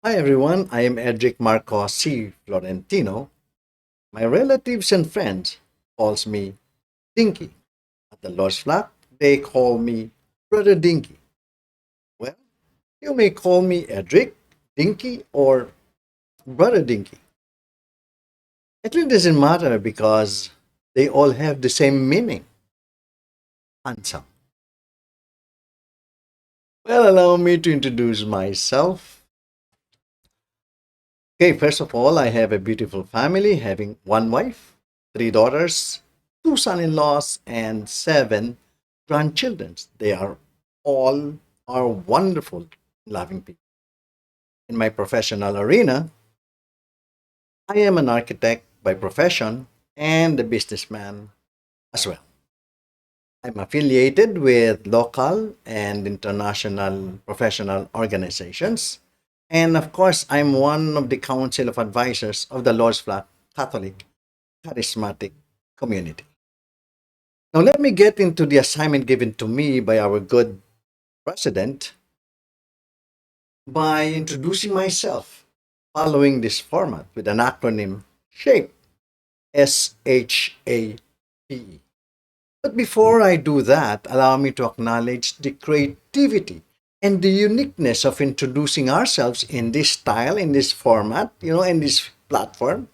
Hi everyone, I am Edric Marco C. Florentino. My relatives and friends calls me Dinky. At the Lord's Flat, they call me Brother Dinky. Well, you may call me Edric, Dinky, or Brother Dinky. It really doesn't matter because they all have the same meaning, handsome. Well, allow me to introduce myself. Okay, first of all, I have a beautiful family having one wife, three daughters, two son in laws, and seven grandchildren. They are all are wonderful, loving people. In my professional arena, I am an architect by profession and a businessman as well. I'm affiliated with local and international professional organizations. And of course, I'm one of the Council of Advisors of the Lord's Flat Catholic Charismatic Community. Now, let me get into the assignment given to me by our good president by introducing myself following this format with an acronym SHAPE, SHAPE. But before I do that, allow me to acknowledge the creativity and the uniqueness of introducing ourselves in this style, in this format, in this platform.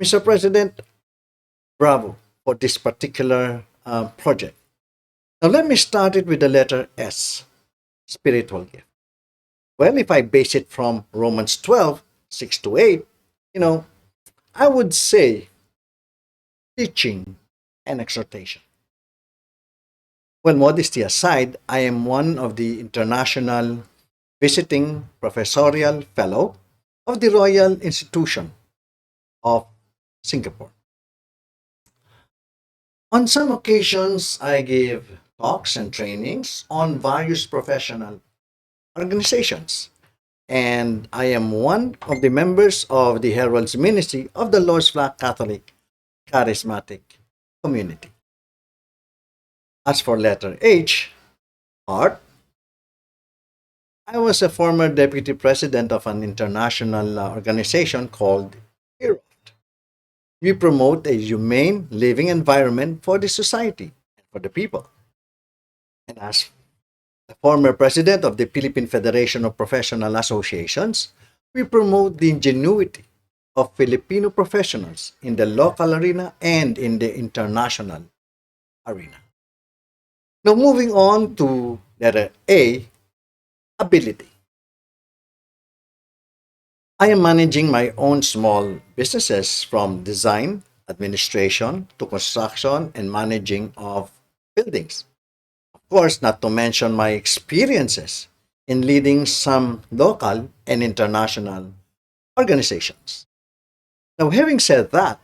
Mr. President, bravo for this particular project. Now, let me start it with the letter S, spiritual gift. Well, if I base it from Romans 12, 6 to 8, you know, I would say teaching and exhortation. Well, modesty aside, I am one of the international visiting professorial fellow of the Royal Institution of Singapore. On some occasions, I give talks and trainings on various professional organizations. And I am one of the members of the Herald's Ministry of the Lord's Flock Catholic Charismatic Community. As for letter H, Heart, I was a former deputy president of an international organization called HERO. We promote a humane living environment for the society and for the people. And as the former president of the Philippine Federation of Professional Associations, we promote the ingenuity of Filipino professionals in the local arena and in the international arena. Now, moving on to letter A, ability. I am managing my own small businesses from design, administration to construction and managing of buildings. Of course, not to mention my experiences in leading some local and international organizations. Now, having said that,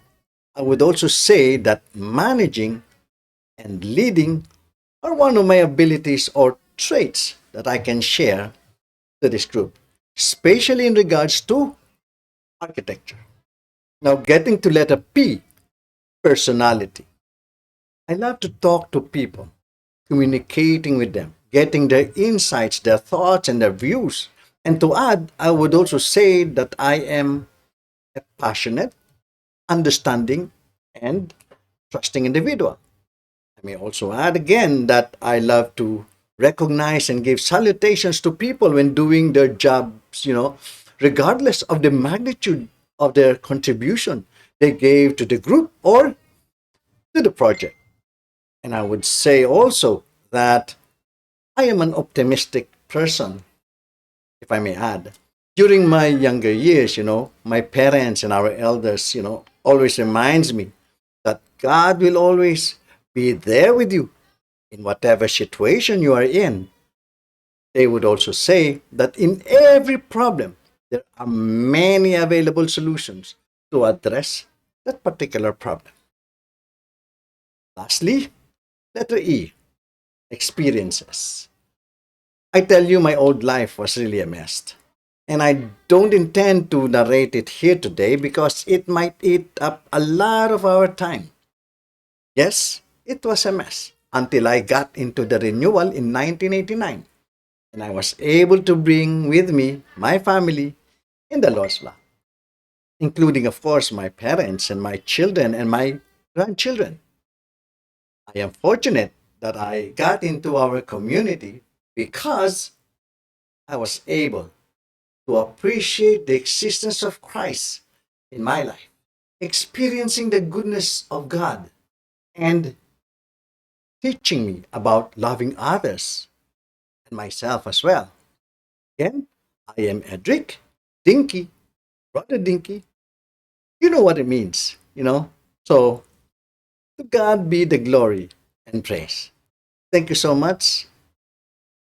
I would also say that managing and leading are one of my abilities or traits that I can share to this group, especially in regards to architecture. Now, getting to letter P, personality. I love to talk to people, communicating with them, getting their insights, their thoughts, and their views. And to add, I would also say that I am a passionate, understanding, and trusting individual. I may also add again that I love to recognize and give salutations to people when doing their jobs, regardless of the magnitude of their contribution they gave to the group or to the project. And I would say also that I am an optimistic person, if I may add. During my younger years, my parents and our elders, always reminds me that God will always be there with you in whatever situation you are in. They would also say that in every problem, there are many available solutions to address that particular problem. Lastly, letter E, experiences. I tell you, my old life was really a mess. And I don't intend to narrate it here today because it might eat up a lot of our time. Yes, it was a mess until I got into the renewal in 1989 and I was able to bring with me my family in the Lord's love, including, of course, my parents and my children and my grandchildren. I am fortunate that I got into our community because I was able to appreciate the existence of Christ in my life, experiencing the goodness of God, and teaching me about loving others and myself as well. Again, I am Edric, Dinky, Brother Dinky. You know what it means, you know? So, to God be the glory and praise. Thank you so much.